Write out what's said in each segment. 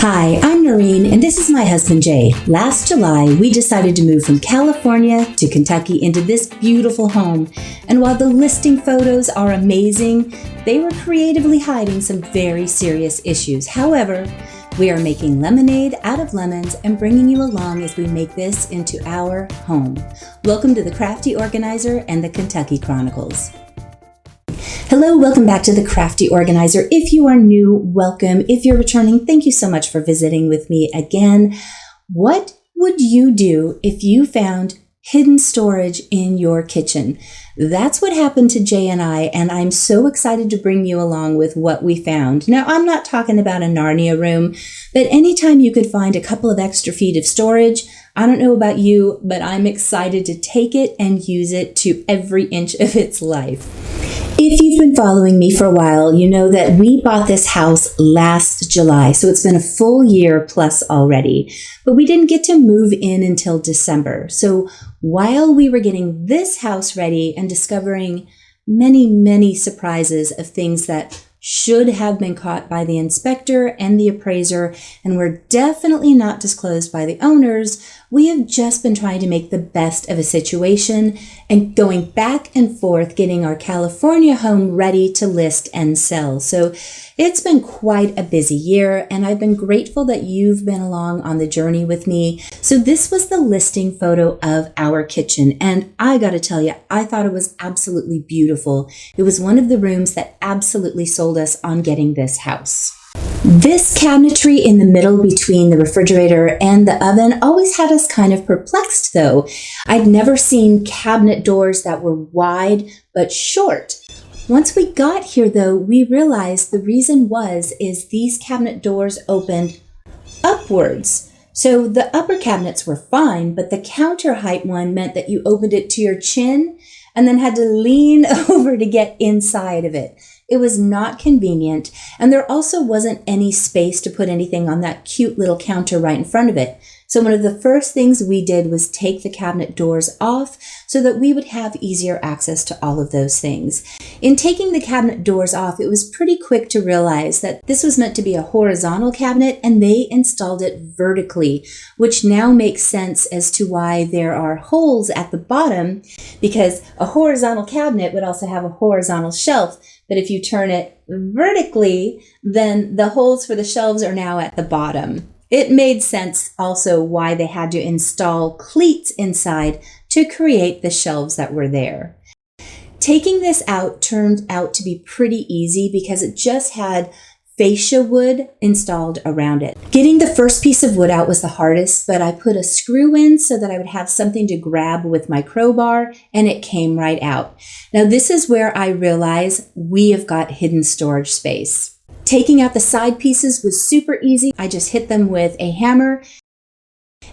Hi, I'm Noreen, and this is my husband Jay. Last July, we decided to move from California to Kentucky into this beautiful home. And while the listing photos are amazing, they were creatively hiding some very serious issues. However, we are making lemonade out of lemons and bringing you along as we make this into our home. Welcome to the Crafty Organizer and the Kentucky Chronicles. Hello, welcome back to the Crafty Organizer. If you are new, welcome. If you're returning, thank you so much for visiting with me again. What would you do if you found hidden storage in your kitchen? That's what happened to Jay and I'm so excited to bring you along with what we found. Now, I'm not talking about a Narnia room, but anytime you could find a couple of extra feet of storage, I don't know about you, but I'm excited to take it and use it to every inch of its life. If you've been following me for a while, you know that we bought this house last July, so it's been a full year plus already, but we didn't get to move in until December. So while we were getting this house ready and discovering many surprises of things that should have been caught by the inspector and the appraiser and were definitely not disclosed by the owners, we have just been trying to make the best of a situation and going back and forth getting our California home ready to list and sell. So it's been quite a busy year, and I've been grateful that you've been along on the journey with me. So this was the listing photo of our kitchen, and I gotta tell you, I thought it was absolutely beautiful. It was one of the rooms that absolutely sold us on getting this house. This cabinetry in the middle between the refrigerator and the oven always had us kind of perplexed though. I'd never seen cabinet doors that were wide but short. Once we got here though, we realized the reason is these cabinet doors opened upwards. So the upper cabinets were fine, but the counter height one meant that you opened it to your chin and then had to lean over to get inside of it. It was not convenient, and there also wasn't any space to put anything on that cute little counter right in front of it. So one of the first things we did was take the cabinet doors off so that we would have easier access to all of those things. In taking the cabinet doors off, it was pretty quick to realize that this was meant to be a horizontal cabinet, and they installed it vertically, which now makes sense as to why there are holes at the bottom, because a horizontal cabinet would also have a horizontal shelf. But if you turn it vertically, then the holes for the shelves are now at the bottom. It made sense also why they had to install cleats inside to create the shelves that were there. Taking this out turned out to be pretty easy because it just had fascia wood installed around it. Getting the first piece of wood out was the hardest, but I put a screw in so that I would have something to grab with my crowbar, and it came right out. Now this is where I realize we have got hidden storage space. Taking out the side pieces was super easy. I just hit them with a hammer,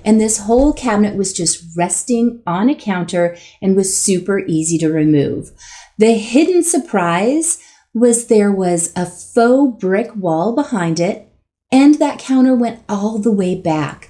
and this whole cabinet was just resting on a counter and was super easy to remove. The hidden surprise was there was a faux brick wall behind it, and that counter went all the way back.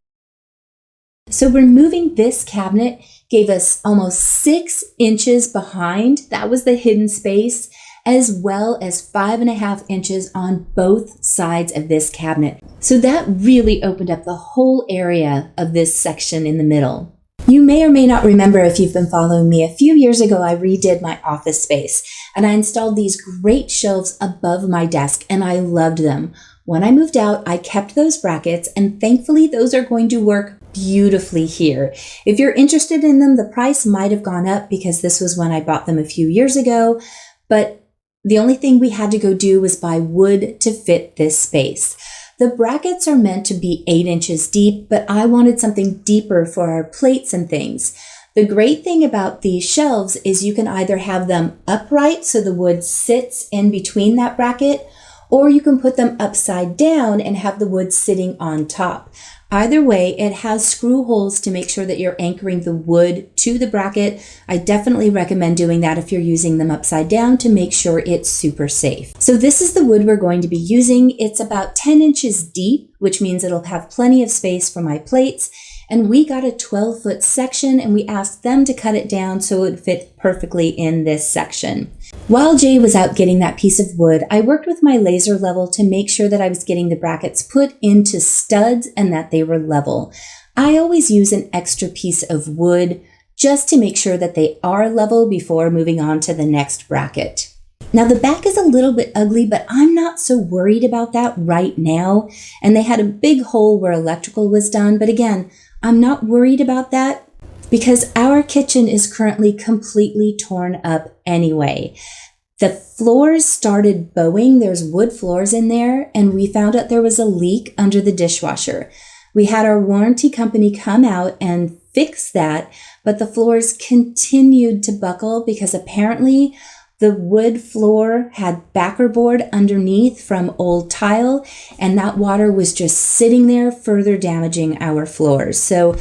So removing this cabinet gave us almost 6 inches behind. That was the hidden space, as well as 5.5 inches on both sides of this cabinet. So that really opened up the whole area of this section in the middle. You may or may not remember, if you've been following me, a few years ago I redid my office space and I installed these great shelves above my desk, and I loved them. When I moved out, I kept those brackets, and thankfully those are going to work beautifully here. If you're interested in them, the price might have gone up because this was when I bought them a few years ago, but the only thing we had to go do was buy wood to fit this space. The brackets are meant to be 8 inches deep, but I wanted something deeper for our plates and things. The great thing about these shelves is you can either have them upright so the wood sits in between that bracket, or you can put them upside down and have the wood sitting on top. Either way, it has screw holes to make sure that you're anchoring the wood to the bracket. I definitely recommend doing that if you're using them upside down to make sure it's super safe. So this is the wood we're going to be using. It's about 10 inches deep, which means it'll have plenty of space for my plates. and we got a 12-foot section and we asked them to cut it down so it would fit perfectly in this section. While Jay was out getting that piece of wood, I worked with my laser level to make sure that I was getting the brackets put into studs and that they were level. I always use an extra piece of wood just to make sure that they are level before moving on to the next bracket. Now the back is a little bit ugly, but I'm not so worried about that right now. And they had a big hole where electrical was done. But again, I'm not worried about that because our kitchen is currently completely torn up anyway. The floors started bowing. There's wood floors in there, and we found out there was a leak under the dishwasher. We had our warranty company come out and fix that, but the floors continued to buckle because apparently the wood floor had backerboard underneath from old tile, and that water was just sitting there, further damaging our floors. So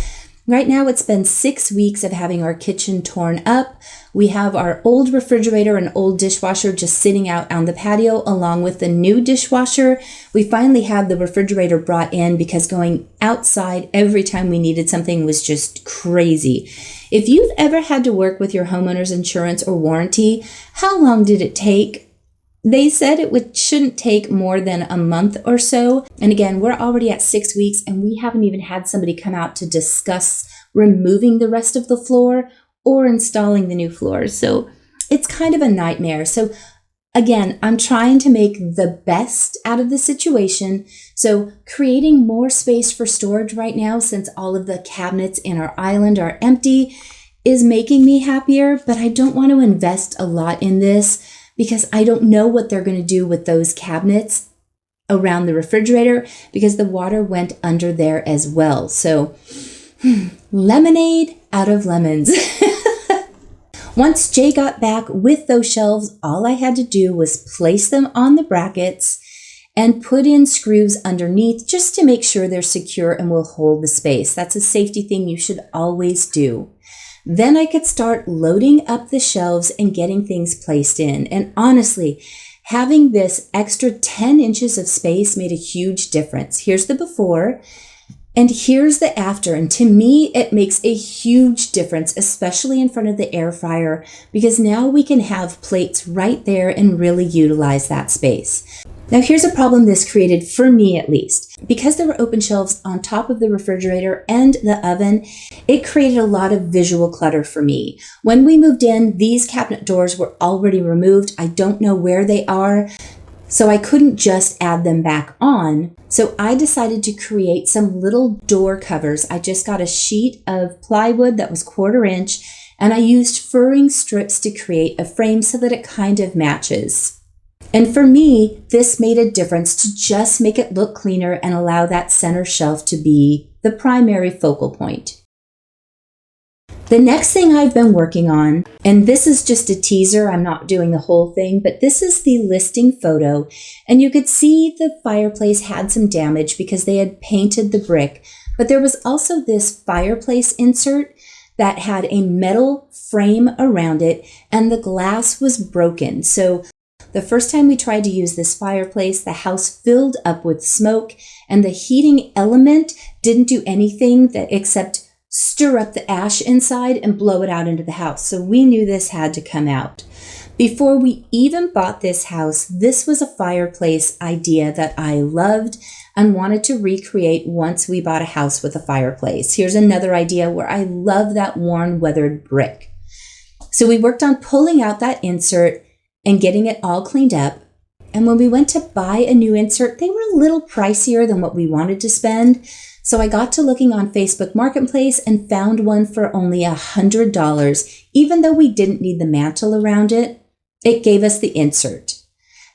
right now it's been 6 weeks of having our kitchen torn up. We have our old refrigerator and old dishwasher just sitting out on the patio along with the new dishwasher. We finally had the refrigerator brought in because going outside every time we needed something was just crazy. If you've ever had to work with your homeowner's insurance or warranty, how long did it take? They said shouldn't take more than a month or so. And again, we're already at 6 weeks and we haven't even had somebody come out to discuss removing the rest of the floor or installing the new floors. So it's kind of a nightmare. So again, I'm trying to make the best out of the situation. So creating more space for storage right now, since all of the cabinets in our island are empty, is making me happier, but I don't want to invest a lot in this because I don't know what they're going to do with those cabinets around the refrigerator because the water went under there as well. So lemonade out of lemons. Once Jay got back with those shelves, all I had to do was place them on the brackets and put in screws underneath just to make sure they're secure and will hold the space. That's a safety thing you should always do. Then I could start loading up the shelves and getting things placed in. And honestly, having this extra 10 inches of space made a huge difference. Here's the before. And here's the after. And to me, it makes a huge difference, especially in front of the air fryer, because now we can have plates right there and really utilize that space. Now, here's a problem this created for me, at least. Because there were open shelves on top of the refrigerator and the oven, it created a lot of visual clutter for me. When we moved in, these cabinet doors were already removed. I don't know where they are, so I couldn't just add them back on. So I decided to create some little door covers. I just got a sheet of plywood that was 1/4 inch, and I used furring strips to create a frame so that it kind of matches. And for me, this made a difference to just make it look cleaner and allow that center shelf to be the primary focal point. The next thing I've been working on, and this is just a teaser, I'm not doing the whole thing, but this is the listing photo. And you could see the fireplace had some damage because they had painted the brick. But there was also this fireplace insert that had a metal frame around it and the glass was broken. So the first time we tried to use this fireplace, the house filled up with smoke and the heating element didn't do anything except stir up the ash inside and blow it out into the house. So we knew this had to come out. Before we even bought this house, this was a fireplace idea that I loved and wanted to recreate once we bought a house with a fireplace. Here's another idea where I love that worn, weathered brick. So we worked on pulling out that insert and getting it all cleaned up. And when we went to buy a new insert, they were a little pricier than what we wanted to spend. So I got to looking on Facebook Marketplace and found one for only $100. Even though we didn't need the mantle around it, it gave us the insert.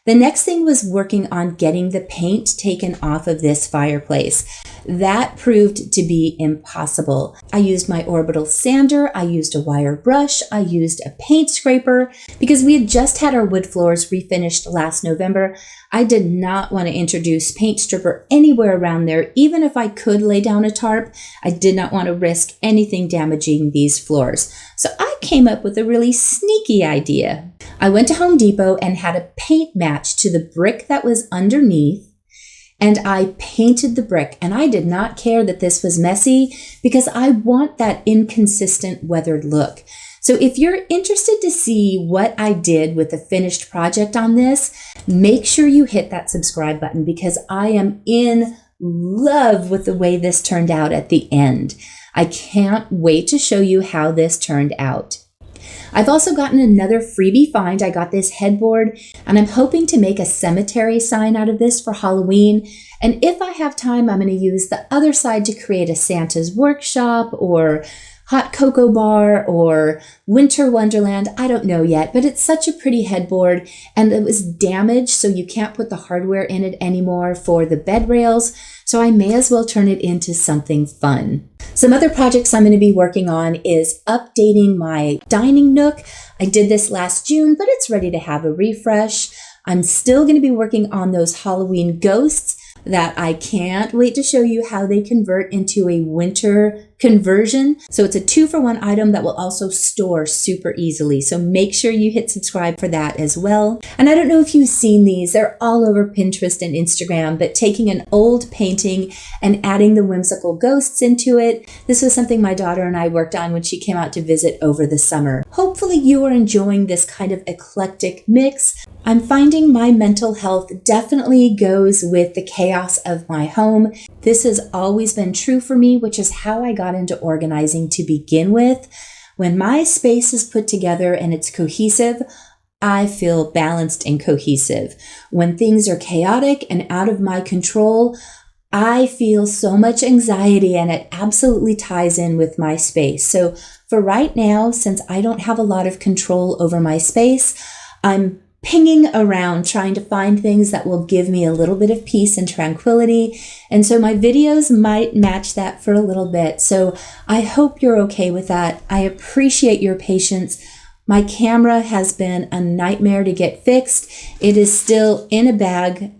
The next thing was working on getting the paint taken off of this fireplace. That proved to be impossible. I used my orbital sander, I used a wire brush, I used a paint scraper. Because we had just had our wood floors refinished last November, I did not want to introduce paint stripper anywhere around there. Even if I could lay down a tarp, I did not want to risk anything damaging these floors. So I came up with a really sneaky idea. I went to Home Depot and had a paint match to the brick that was underneath. and I painted the brick. And I did not care that this was messy because I want that inconsistent weathered look. So if you're interested to see what I did with the finished project on this, make sure you hit that subscribe button because I am in love with the way this turned out at the end. I can't wait to show you how this turned out. I've also gotten another freebie find. I got this headboard and I'm hoping to make a cemetery sign out of this for Halloween. And if I have time, I'm going to use the other side to create a Santa's workshop or hot cocoa bar or winter wonderland. I don't know yet, but it's such a pretty headboard and it was damaged, so you can't put the hardware in it anymore for the bed rails. So I may as well turn it into something fun. Some other projects I'm going to be working on is updating my dining nook. I did this last June, but it's ready to have a refresh. I'm still going to be working on those Halloween ghosts that I can't wait to show you how they convert into a winter conversion. So it's a 2-for-1 item that will also store super easily. So make sure you hit subscribe for that as well. And I don't know if you've seen these, they're all over Pinterest and Instagram, but taking an old painting and adding the whimsical ghosts into it. This was something my daughter and I worked on when she came out to visit over the summer. Hopefully you are enjoying this kind of eclectic mix. I'm finding my mental health definitely goes with the chaos of my home. This has always been true for me, which is how I got into organizing to begin with. When my space is put together and it's cohesive, I feel balanced and cohesive. When things are chaotic and out of my control, I feel so much anxiety, and it absolutely ties in with my space. So for right now, since I don't have a lot of control over my space, I'm pinging around trying to find things that will give me a little bit of peace and tranquility. And so my videos might match that for a little bit. So I hope you're okay with that. I appreciate your patience. My camera has been a nightmare to get fixed. It is still in a bag.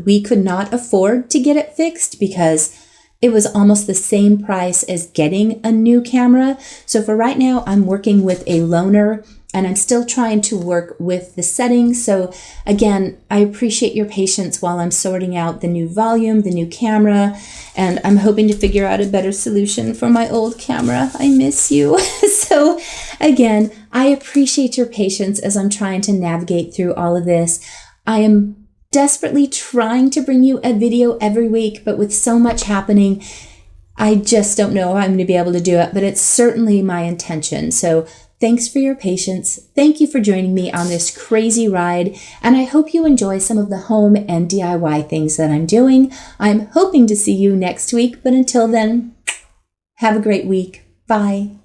We could not afford to get it fixed because it was almost the same price as getting a new camera. So for right now, I'm working with a loaner and I'm still trying to work with the settings. So again, I appreciate your patience while I'm sorting out the new volume, the new camera, and I'm hoping to figure out a better solution for my old camera. I miss you. So again, I appreciate your patience as I'm trying to navigate through all of this. I am desperately trying to bring you a video every week, but with so much happening, I just don't know if I'm going to be able to do it, but it's certainly my intention. So thanks for your patience. Thank you for joining me on this crazy ride, and I hope you enjoy some of the home and DIY things that I'm doing. I'm hoping to see you next week, but until then, have a great week. Bye.